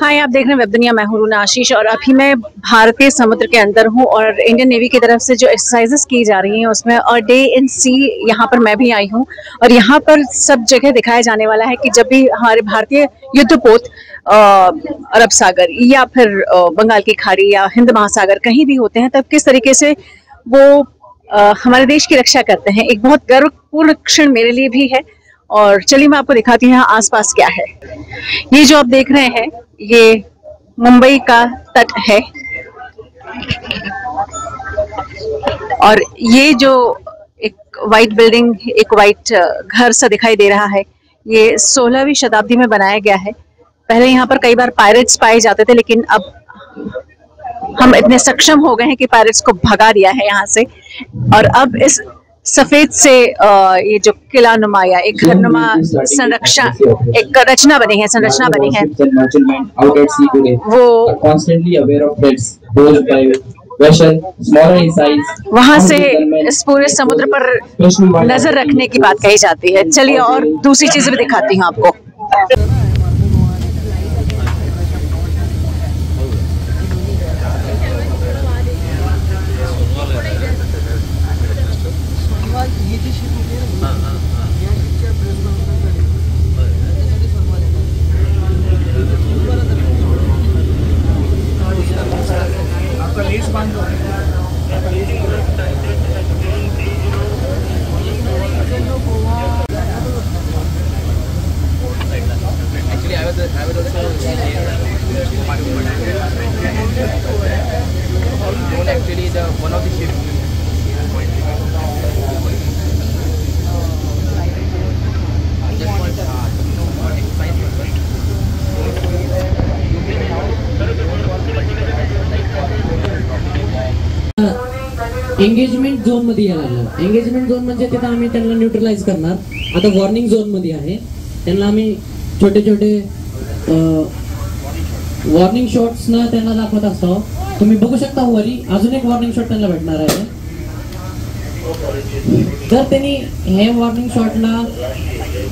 हाय, आप देख रहे हैं वेब दुनिया। मैं हूं रूना आशीष और अभी मैं भारतीय समुद्र के अंदर हूं और इंडियन नेवी की तरफ से जो एक्सरसाइजेस की जा रही हैं उसमें और डे इन सी यहाँ पर मैं भी आई हूं। और यहाँ पर सब जगह दिखाया जाने वाला है कि जब भी हमारे भारतीय युद्धपोत अरब सागर या फिर बंगाल की खाड़ी या हिंद महासागर कहीं भी होते हैं तब किस तरीके से वो हमारे देश की रक्षा करते हैं। एक बहुत गर्वपूर्ण क्षण मेरे लिए भी है। और चलिए मैं आपको दिखाती हूँ यहाँ आसपास क्या है। ये जो आप देख रहे हैं ये मुंबई का तट है और ये जो एक वाइट बिल्डिंग, एक वाइट घर सा दिखाई दे रहा है, ये 16वीं शताब्दी में बनाया गया है। पहले यहाँ पर कई बार पायरेट्स पाए जाते थे, लेकिन अब हम इतने सक्षम हो गए हैं कि पायरेट्स को भगा दिया है यहाँ से। और अब इस सफेद से ये जो किला नुमा या एक घर नुमा एक रचना बनी है, संरचना बनी है, वो वहां से इस पूरे समुद्र पर नजर रखने की बात कही जाती है। चलिए और दूसरी चीजें भी दिखाती हूँ आपको। एंगेजमेंट झोन मध्ये यायला लागलं। एंगेजमेंट झोन म्हणजे तिथं आम्ही त्यांना न्यूट्रलाइज करणार। आता वॉर्निंग झोन मध्ये आहे, त्यांना आम्ही छोटे छोटे वॉर्निंग शॉट्स ना त्यांना दाखवत असतो। तुम्ही बघू शकता वरी अजून एक वॉर्निंग शॉट त्यांना भेटणार आहे। जर त्यांनी हे वॉर्निंग शॉटला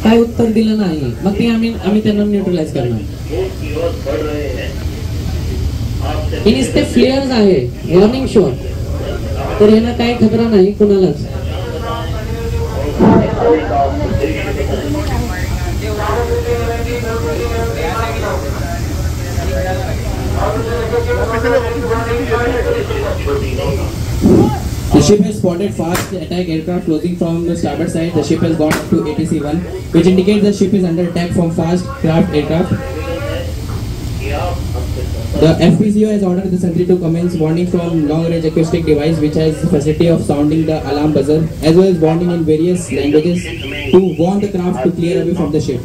काय उत्तर दिलं नाही मग ते आम्ही त्यांना न्यूट्रलाइज करणार। हे नुसते फ्लेअर्स आहे वॉर्निंग शॉट, तर ह्याला काही खतरा नाही कुणालाच। The ship has spotted fast attack aircraft closing from the starboard side. The ship has gone up to ATC-1, which indicates the ship is under attack from fast craft aircraft. The FPCO has ordered the sentry to commence warning from long-range acoustic device, which has the facility of sounding the alarm buzzer, as well as warning in various languages to warn the craft to clear away from the ship.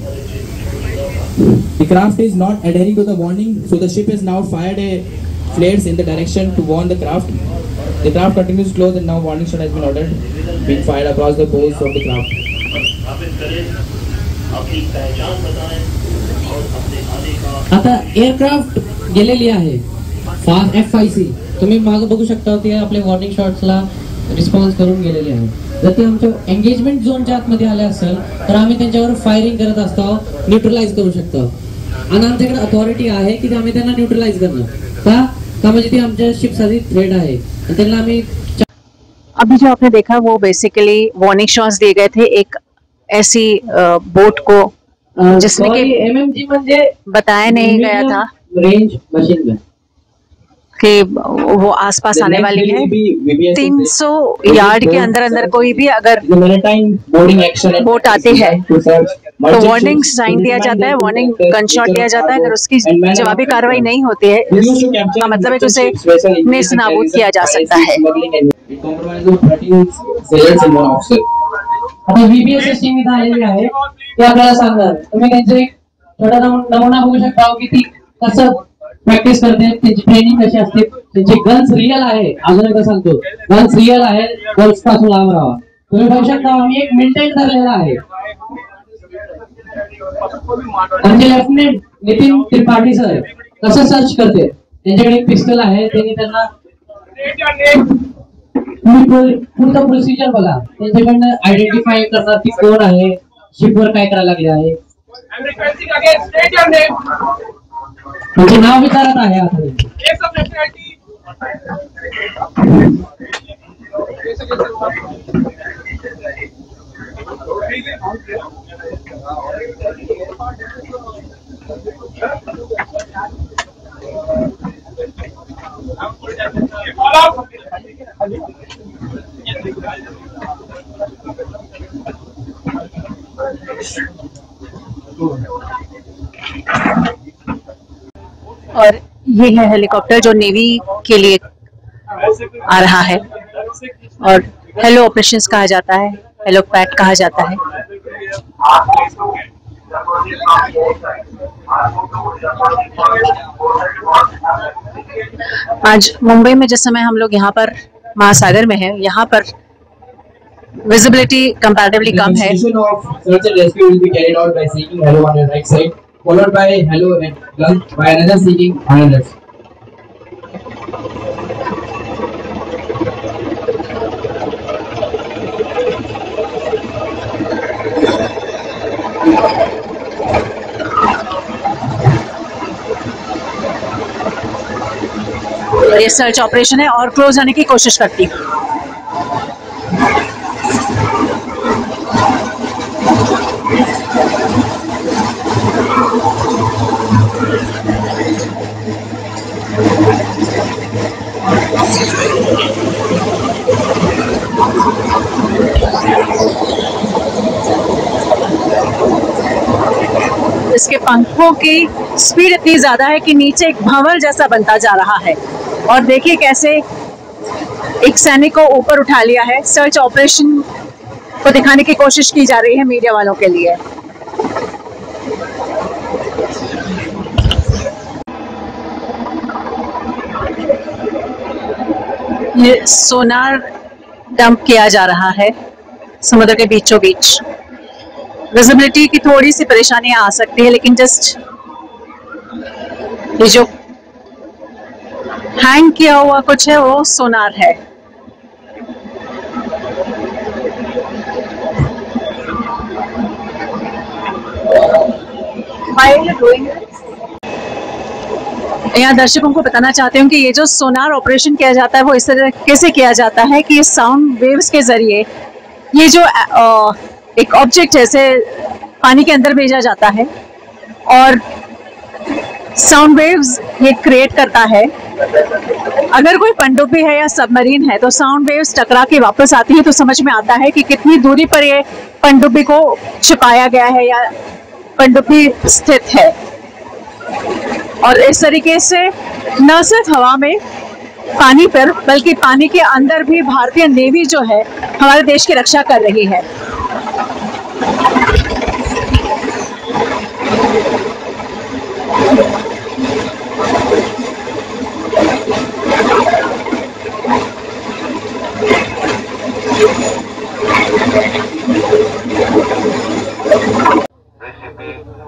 The craft is not adhering to the warning, so the ship has now fired a flares in the direction to warn the craft. The craft continues to close, and now warning shot has been ordered, being fired across the bows of the craft. आता aircraft गेलेली आहे fast F5C। तुम्ही मागे बघू शकता ते आपले warning शॉट्सला response करून गेलेले आहे। जर ते आमच्या एंगेजमेंट झोनच्या आतमध्ये आले असेल तर आम्ही त्यांच्यावर फायरिंग करत असतो, न्यूट्रलाइज करू शकतो। आणि आमच्याकडे अथॉरिटी आहे की आम्ही त्यांना न्यूट्रलाइज करणार का म्हणजे ती आमच्या शिपसाठी थ्रेट आहे। त्यांना आम्ही अभी जो आपने देखा वो बेसिकली वार्निंग शॉट्स दिए गए थे एक ऐसी बोट को जिसमें कि MMG म्हणजे बताया नहीं गया था रेंज मशीन गन कि वो आसपास आने वाली है। 300 यार्ड के अंदर कोई भी अगर बोट आती है तो वार्निंग साइन दिया जाता है, वार्निंग गनशॉट दिया जाता है। अगर उसकी जवाबी कार्रवाई नहीं होती है इसका मतलब है कि उसे नेस्तनाबूद किया जा सकता है। आता VBS सिस्टीम इथं आलेली आहे, ते आपल्याला सांगणार। तुम्ही त्यांचे थोडा नमुना बघू शकता की ती कसं प्रॅक्टिस करते, त्यांची ट्रेनिंग कशी असते, त्यांचे गन्स रिअल आहे। अजून एकदा सांगतो, गन्स रिअल आहे, गन्स पासून लांब राहा। तुम्ही बघू शकता आम्ही एक मेंटेन धरलेला आहे। आमचे लेफ्टनंट नितीन त्रिपाठी सर कसं सर्च करते, त्यांच्याकडे एक पिस्टल आहे, त्यांनी त्यांना पूर्ण प्रोसिजर बघा, त्यांच्याकडनं आयडेंटिफाय करणार की कोण आहे, शिपवर काय करायला लागले आहे। तुमचं नाव विचारत आहे आता. और ये है हेलीकॉप्टर जो नेवी के लिए आ रहा है और हेलो ऑपरेशंस कहा जाता है, हेलो पैट कहा जाता है. आज मुंबई में जिस समय हम लोग यहाँ पर महासागर में हैं, यहाँ पर विजिबिलिटी कंपैरेटिवली कम है. Of search and rescue will be carried out by seeking hello on your right side, followed by hello and left by another seeking on your left. ये सर्च ऑपरेशन है और क्लोज आने की कोशिश करती हूँ. इसके पंखों की स्पीड इतनी ज्यादा है कि नीचे एक भंवर जैसा बनता जा रहा है. और देखिए कैसे एक सैनिक को ऊपर उठा लिया है. सर्च ऑपरेशन को दिखाने की कोशिश की जा रही है मीडिया वालों के लिए. ये सोनार डंप किया जा रहा है समुद्र के बीचों बीच. विजिबिलिटी की थोड़ी सी परेशानियां आ सकती है, लेकिन जस्ट ये जो हैंग किया हुआ कुछ है वो सोनार है. यहाँ दर्शकों को बताना चाहती हूँ कि ये जो सोनार ऑपरेशन किया जाता है वो इस तरीके से किया जाता है कि साउंड वेव्स के जरिए ये जो एक ऑब्जेक्ट जैसे पानी के अंदर भेजा जाता है और साउंड वेव्स ये क्रिएट करता है. अगर कोई पनडुब्बी है या सबमरीन है तो साउंड वेव्स टकरा के वापस आती है तो समझ में आता है कि कितनी दूरी पर ये पनडुब्बी को छिपाया गया है या पनडुब्बी स्थित है. और इस तरीके से न सिर्फ हवा में पानी पर बल्कि पानी के अंदर भी भारतीय नेवी जो है हमारे देश की रक्षा कर रही है.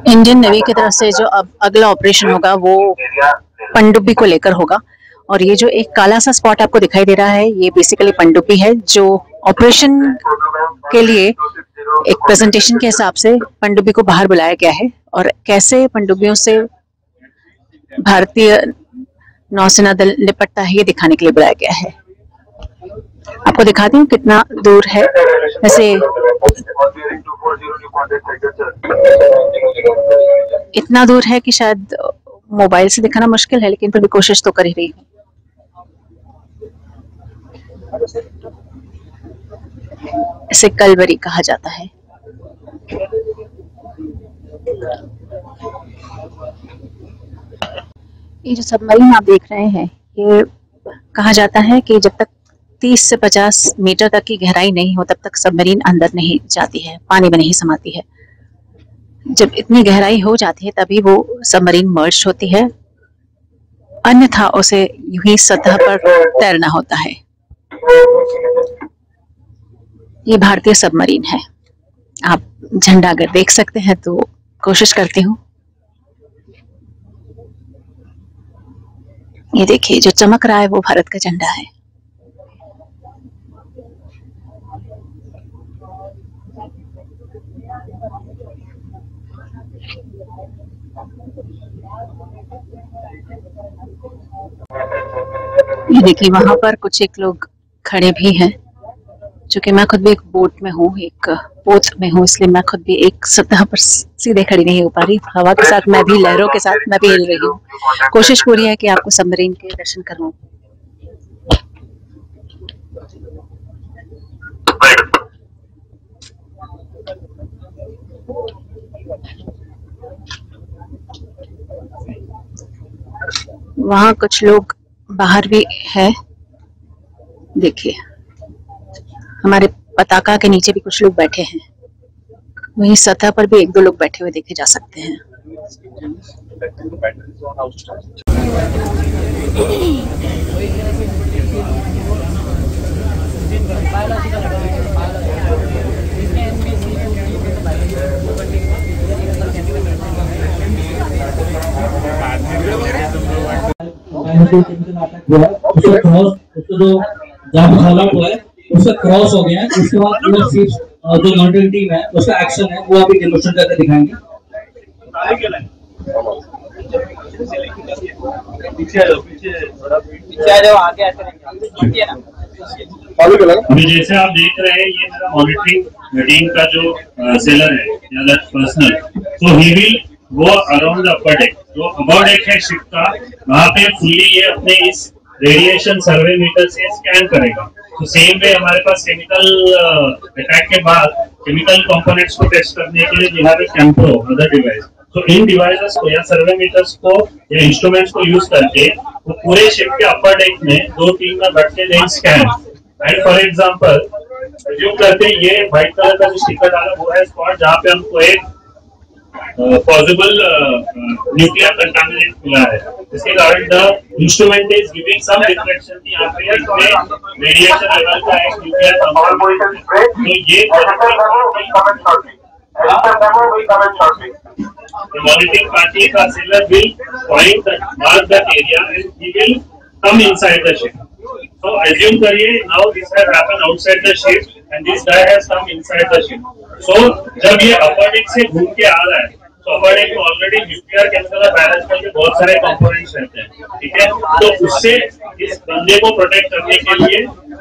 इंडियन नेवी की तरफ से जो अब अगला ऑपरेशन होगा वो पनडुब्बी को लेकर होगा. और ये जो एक काला सा स्पॉट आपको दिखाई दे रहा है ये बेसिकली पनडुब्बी है जो ऑपरेशन के लिए एक प्रेजेंटेशन के हिसाब से पनडुब्बी को बाहर बुलाया गया है और कैसे पनडुब्बियों से भारतीय नौसेना दल निपटता है ये दिखाने के लिए बुलाया गया है. आपको दिखाती हूँ कितना दूर है. वैसे इतना दूर है कि शायद मोबाइल से दिखाना मुश्किल है, लेकिन फिर भी कोशिश तो कर ही रही हूँ. इसे कलवरी कहा जाता है. ये जो सबमरीन आप देख रहे हैं ये कहा जाता है कि जब तक 30 से 50 मीटर तक की गहराई नहीं हो तब तक सबमरीन अंदर नहीं जाती है, पानी में नहीं समाती है. जब इतनी गहराई हो जाती है तभी वो सबमरीन मर्ज होती है, अन्यथा उसे यूं ही सतह पर तैरना होता है. ये भारतीय सबमरीन है. आप झंडा अगर देख सकते हैं तो कोशिश करती हूँ. ये देखिए जो चमक रहा है वो भारत का झंडा है. ये देखिए वहां पर कुछ एक लोग खड़े भी हैं, चूंकि मैं खुद भी एक बोट में हूँ, एक पोत में हूँ, इसलिए मैं खुद भी एक सतह पर सीधे खड़ी नहीं हो पा रही। हवा के साथ मैं भी, लहरों के साथ मैं भी हिल रही हूँ। कोशिश पूरी है कि आपको सबमरीन के दर्शन करवाऊं। वहाँ कुछ लोग बाहर भी है, देखिए हमारे पताका के नीचे भी कुछ लोग बैठे हैं। वहीं सतह पर भी एक दो लोग बैठे हुए देखे जा सकते हैं। उसका क्रॉस हो गया है। उसके बाद जो मॉनिटरिंग टीम है उसका एक्शन है वो अभी डेमोस्ट्रेट करके दिखाएंगे। अभी जैसे आप देख रहे हैं ये मेरा मॉनिटरिंग टीम का जो सेलर है या पर्सनल, तो he will go around the upper deck. जो अपर डेक है शिप का, वहाँ पे फुली ये अपने इस रेडिएशन सर्वे मीटर से स्कैन करेगा। तो सेम वे हमारे पास केमिकल अटैक के बाद केमिकल कंपोनेंट्स को टेस्ट करने के लिए वी हैव ए कैंप्रो अदर डिवाइस। तो इन डिवाइसेस को या सर्वे मीटर्स को या इंस्ट्रूमेंट्स को यूज करके वो पूरे शिप के अपर डेक में दो टीम में बैठ के दें स्कैन। एंड फॉर एग्जांपल जो करते ये व्हाइट कलर का जो स्टिकर डाला हुआ है स्पॉट जहाँ पे हमको एक पॉसिबल न्यूक्लियर कंटामिनेंट मिला है, इसके कारण the instrument is giving some reflection की यहाँ पे रेडिएशन लेवल का एक न्यूक्लियर कंपाउंड। तो ये the monitoring party का seller will point that mark that area and he will come inside the ship. So assume करिए now this has happened outside the ship and this guy has come inside the ship. So जब ये upper deck से घूम के आ रहा है तो upper deck में ऑलरेडी न्यूक्लियर केमिकल और बायोलॉजिकल के बहुत सारे कंपोनेंट्स रहते हैं, ठीक है। तो उससे इस बंदे को प्रोटेक्ट करने के लिए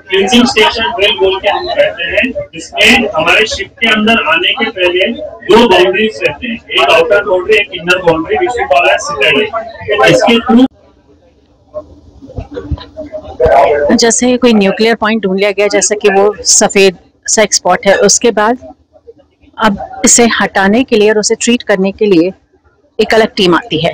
क्लींजिंग स्टेशन ड्रिल बोल के हम कहते हैं, जिसमें हमारे शिप के अंदर आने के पहले दो बाउंड्रीज रहते हैं, एक आउटर बाउंड्री एक inner boundary which we call as citadel. इसके थ्रू जैसे कोई न्यूक्लियर पॉइंट ढूंढ लिया गया, जैसे कि वो सफेद सा एक स्पॉट है, उसके बाद अब इसे हटाने के लिए और उसे ट्रीट करने के लिए एक अलग टीम आती है।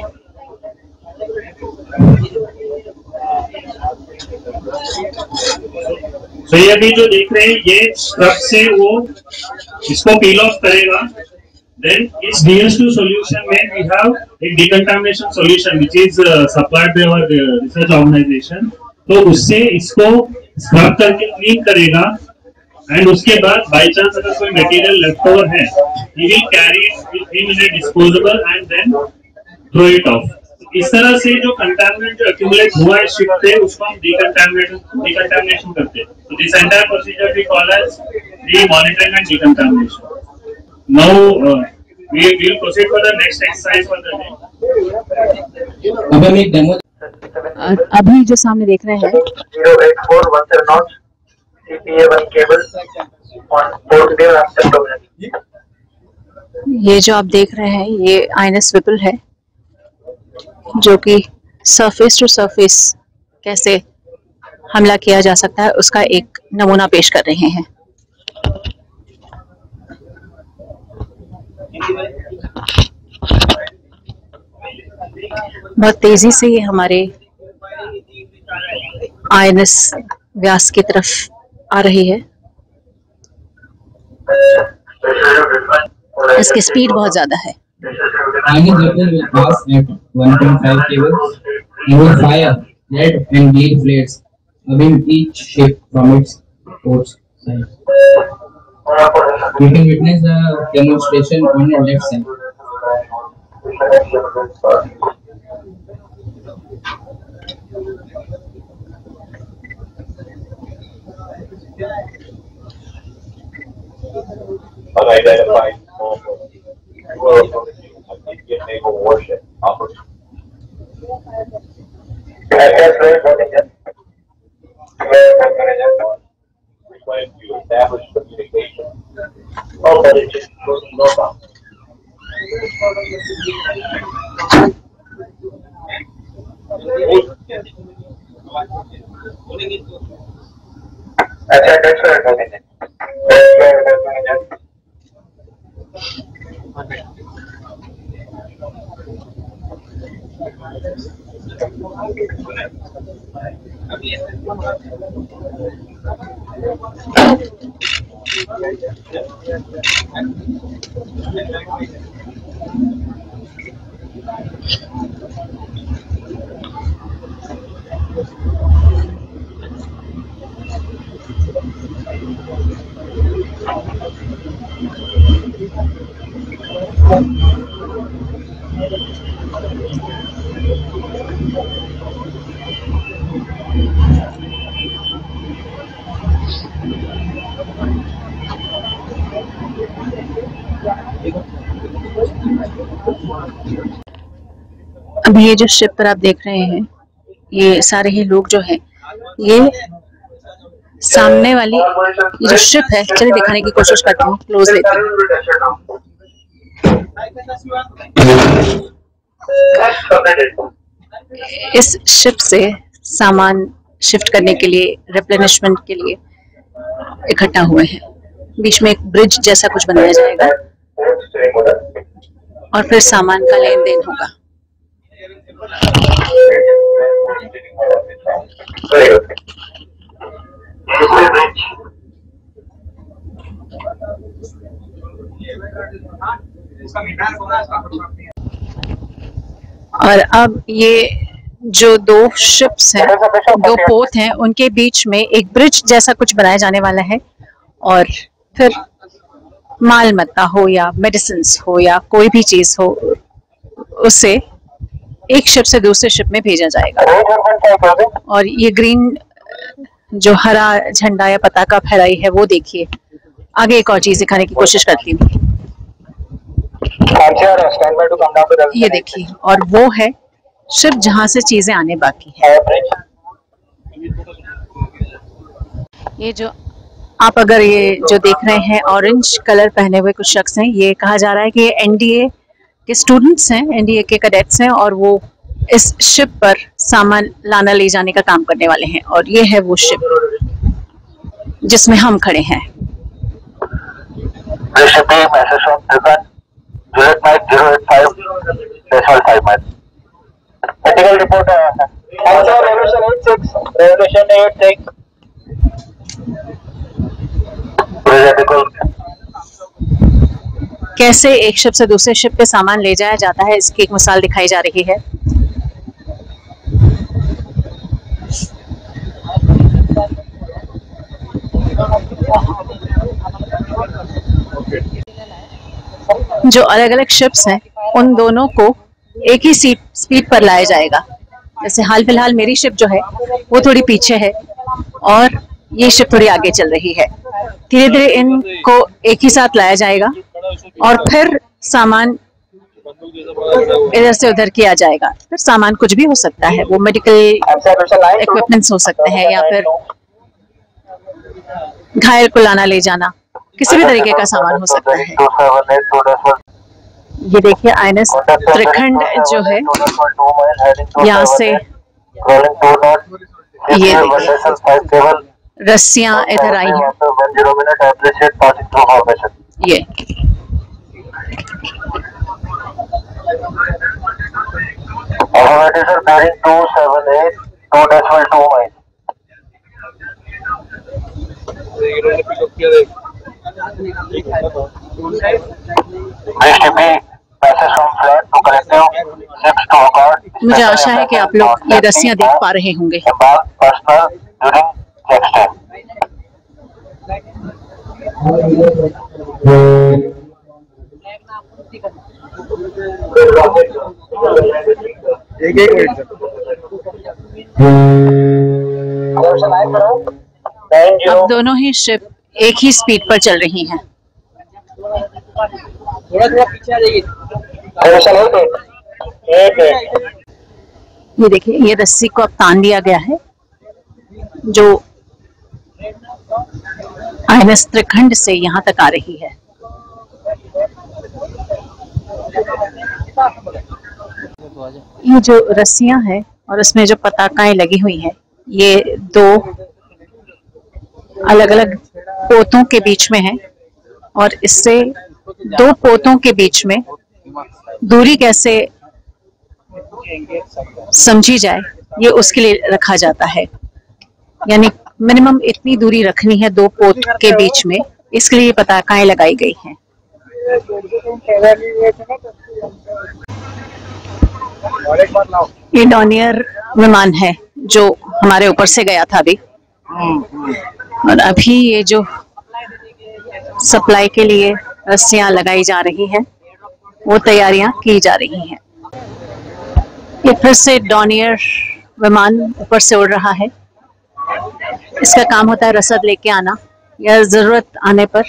तो ये अभी जो देख रहे हैं ये स्क्रब से वो इसको पील ऑफ करेगा। देन इस DS2 सॉल्यूशन में वी हैव एक decontamination solution which is supplied by our research organisation. तो उससे इसको स्क्रब करके क्लीन करेगा एंड उसके बाद बाय चांस अगर कोई मटेरियल लेफ्ट ओवर है he will carry it with him in a disposable and then throw it off. इस तरह से जो कंटामिनेंट जो एक्यूमुलेट हुआ है शिप पे उसको हम डिकंटामिनेशन करते हैं। तो this entire procedure we call as remonitoring and decontamination. Now we will proceed for the next exercise for the day. अब हम एक डेमो अभी जो सामने देख रहे हैं 08417 knots CPA1 cable on port day absent dominant. ये जो आप देख रहे हैं ये INS विपुल है, जो कि सरफेस टू सरफेस कैसे हमला किया जा सकता है उसका एक नमूना पेश कर रहे हैं। बहुत तेजी से ये हमारे INS व्यास की तरफ आ रही है। इसकी स्पीड बहुत ज्यादा है। INS vessel will pass at 1.5 cables and will fire red and green flares above each ship from its port side. You can witness the demonstration on your left side. Unidentified naval warship. That's very important. When you establish communication, but it just goes no problem. अच्छा, that's very important. That's very important. अभी ये जो ship पर आप देख रहे हैं, ये सारे ही लोग जो हैं, ये सामने वाली ये जो शिप है, चलिए दिखाने की कोशिश करती हूँ, क्लोज लेती हूँ। इस शिप से सामान शिफ्ट करने के लिए, रिप्लेनिशमेंट के लिए इकट्ठा हुए हैं। बीच में एक ब्रिज जैसा कुछ बनाया जाएगा और फिर सामान का लेन देन होगा। और अब ये जो दो शिप्स हैं, दो पोत हैं, उनके बीच में एक ब्रिज जैसा कुछ बनाया जाने वाला है और फिर माल मत्ता हो या मेडिसिन्स हो या कोई भी चीज हो, उसे एक शिप से दूसरे शिप में भेजा जाएगा। और ये ग्रीन जो हरा झंडा या पताका फहराई है, वो देखिए। आगे एक और चीज दिखाने की कोशिश करती हूँ, ये देखिए, और वो है शिप जहां से चीजें आने बाकी है। ये जो आप अगर ये जो देख रहे हैं, ऑरेंज कलर पहने हुए कुछ शख्स हैं, ये कहा जा रहा है कि ये एनडीए के स्टूडेंट्स हैं, एनडीए के कैडेट्स हैं, और वो इस शिप पर सामान लाना ले जाने का काम करने वाले हैं। और ये है वो शिप जिसमें हम खड़े हैं। कैसे एक शिप से दूसरे शिप पे सामान ले जाया जाता है, इसकी एक मिसाल दिखाई जा रही है। जो अलग अलग शिप्स हैं, उन दोनों को एक ही स्पीड पर लाया जाएगा। जैसे हाल फिलहाल मेरी शिप जो है वो थोड़ी पीछे है और ये शिप थोड़ी आगे चल रही है। धीरे धीरे इनको एक ही साथ लाया जाएगा और फिर सामान इधर से उधर किया जाएगा। फिर सामान कुछ भी हो सकता है, वो मेडिकल इक्विपमेंट्स हो सकते हैं या फिर घायल को लाना ले जाना, किसी भी तरीके का सामान हो सकता है। ये देखिए INS त्रिखंड जो है, यहाँ से ये देखिए रस्सियां इधर आई हैं। ये मुझे आशा है कि आप लोग ये रस्सियां देख पा रहे होंगे। अब दोनों ही शिप एक ही स्पीड पर चल रही हैं। ये देखिए, ये रस्सी को अब तान दिया गया है जो आईएनएस त्रिखंड से यहाँ तक आ रही है। ये जो रस्सियां हैं और उसमें जो पताकाएं लगी हुई हैं, ये दो अलग अलग पोतों के बीच में है और इससे दो पोतों के बीच में दूरी कैसे समझी जाए, ये उसके लिए रखा जाता है। यानी मिनिमम इतनी दूरी रखनी है दो पोत के बीच में, इसके लिए पताकाएं लगाई गई हैं। ये डॉनियर विमान है जो हमारे ऊपर से गया था अभी, और अभी ये जो सप्लाई के लिए रस्सियां लगाई जा रही हैं, वो तैयारियां की जा रही हैं। ये फिर से डॉनियर विमान ऊपर से उड़ रहा है। इसका काम होता है रसद लेके आना या जरूरत आने पर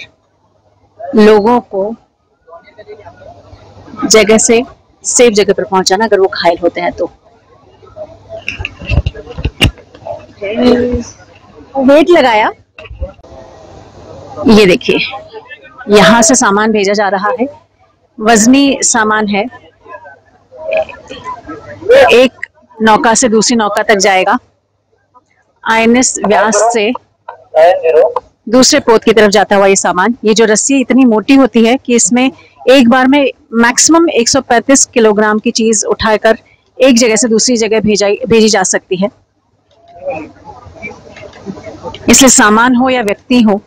लोगों को जगह से सेफ जगह पर पहुंचाना, अगर वो घायल होते हैं तो। वेट लगाया। ये देखिए, यहाँ से सामान भेजा जा रहा है, वजनी सामान है, एक नौका से दूसरी नौका तक जाएगा। आईएनएस व्यास से दूसरे पोत की तरफ जाता हुआ ये सामान। ये जो रस्सी इतनी मोटी होती है कि इसमें एक बार में मैक्सिमम 135 किलोग्राम की चीज उठाकर एक जगह से दूसरी जगह भेजी जा सकती है। इसलिए सामान हो या व्यक्ति हो,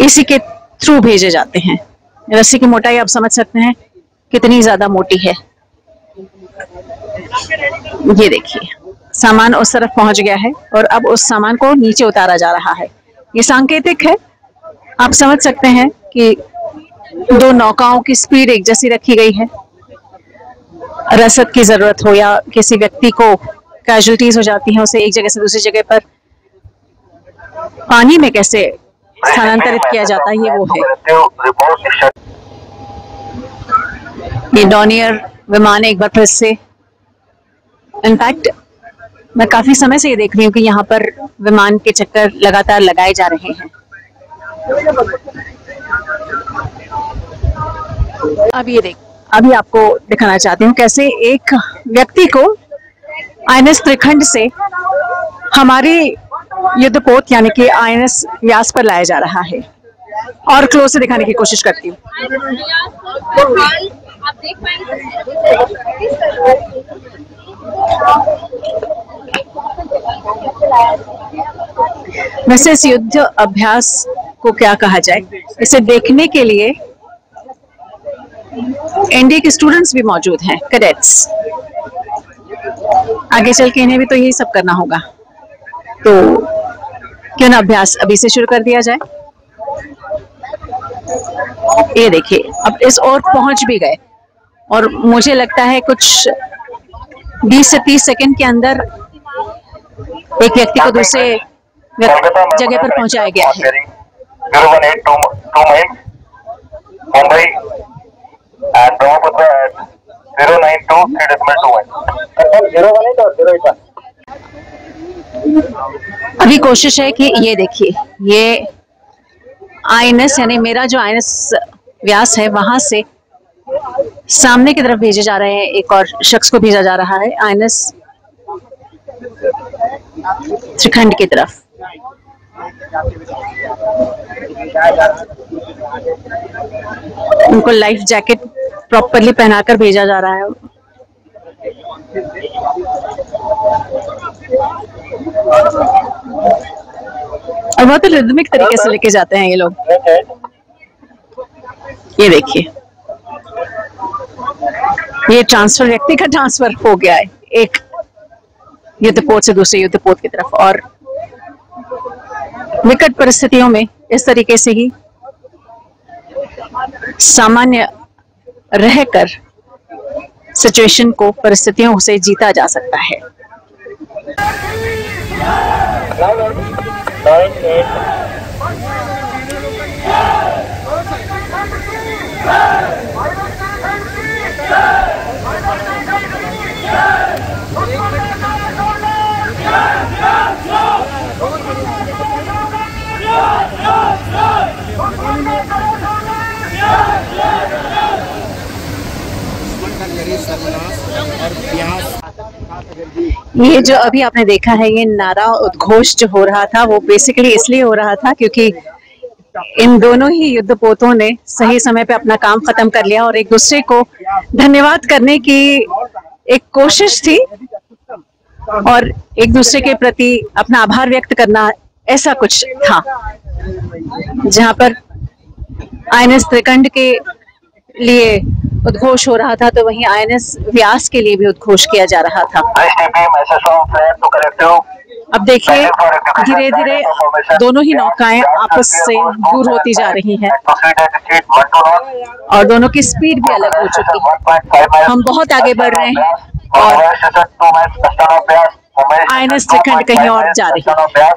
इसी के थ्रू भेजे जाते हैं। रस्सी की मोटाई आप समझ सकते हैं कितनी ज्यादा मोटी है। ये देखिए, सामान उस तरफ पहुंच गया है और अब उस सामान को नीचे उतारा जा रहा है। ये सांकेतिक है, आप समझ सकते हैं कि दो नौकाओं की स्पीड एक जैसी रखी गई है। रसद की जरूरत हो या किसी व्यक्ति को कैजुअलिटीज हो जाती हैं, उसे एक जगह से दूसरी जगह पर पानी में कैसे स्थानांतरित किया जाता है, ये वो है। ये डॉनियर विमान एक बार फिर से, इनफैक्ट मैं काफी समय से ये देख रही हूँ कि यहाँ पर विमान के चक्कर लगातार लगाए जा रहे हैं। अब ये देख, अभी आपको दिखाना चाहती हूँ कैसे एक व्यक्ति को आईएनएस त्रिखंड से हमारी युद्धपोत यानी कि आईएनएस व्यास पर लाया जा रहा है। और क्लोज से दिखाने की कोशिश करती हूँ। वैसे इस युद्ध अभ्यास को क्या कहा जाए, इसे देखने के लिए एनडीए के स्टूडेंट्स भी मौजूद हैं, कैडेट्स। आगे चल के इन्हें भी तो यही सब करना होगा, तो क्यों ना अभ्यास अभी से शुरू कर दिया जाए। ये देखिए, अब इस ओर पहुंच भी गए और मुझे लगता है कुछ 20 से 30 सेकंड के अंदर एक व्यक्ति को दूसरे जगह पर पहुंचाया गया है। 0182 मुंबई and Brahmaputra at 092.3.21. 018 और 081. अभी कोशिश है कि ये देखिए, ये आईएनएस यानी मेरा जो आईएनएस व्यास है वहां से सामने की तरफ भेजे जा रहे हैं, एक और शख्स को भेजा जा रहा है आईएनएस त्रिखंड की तरफ। उनको लाइफ जैकेट प्रॉपरली पहनाकर भेजा जा रहा है। और बहुत ही रिदमिक तरीके से लेके जाते हैं ये लोग। ये देखिए, ये ट्रांसफर, व्यक्ति का ट्रांसफर हो गया है एक युद्धपोत से दूसरे युद्धपोत की तरफ। और विकट परिस्थितियों में इस तरीके से ही सामान्य रहकर सिचुएशन को, परिस्थितियों से जीता जा सकता है। ये जो अभी आपने देखा है, ये नारा उद्घोष जो हो रहा था वो बेसिकली इसलिए हो रहा था क्योंकि इन दोनों ही युद्धपोतों ने सही समय पे अपना काम खत्म कर लिया और एक दूसरे को धन्यवाद करने की एक कोशिश थी और एक दूसरे के प्रति अपना आभार व्यक्त करना, ऐसा कुछ था। जहां पर आईएनएस त्रिकंड के लिए उद्घोष हो रहा था तो वहीं आईएनएस व्यास के लिए भी उद्घोष किया जा रहा था। अब देखिए धीरे धीरे दोनों ही नौकाएं आपस से दूर होती जा रही हैं और दोनों की स्पीड भी अलग हो चुकी है। हम बहुत आगे बढ़ रहे हैं और आईएनएस त्रिकंड कहीं और जा रही है।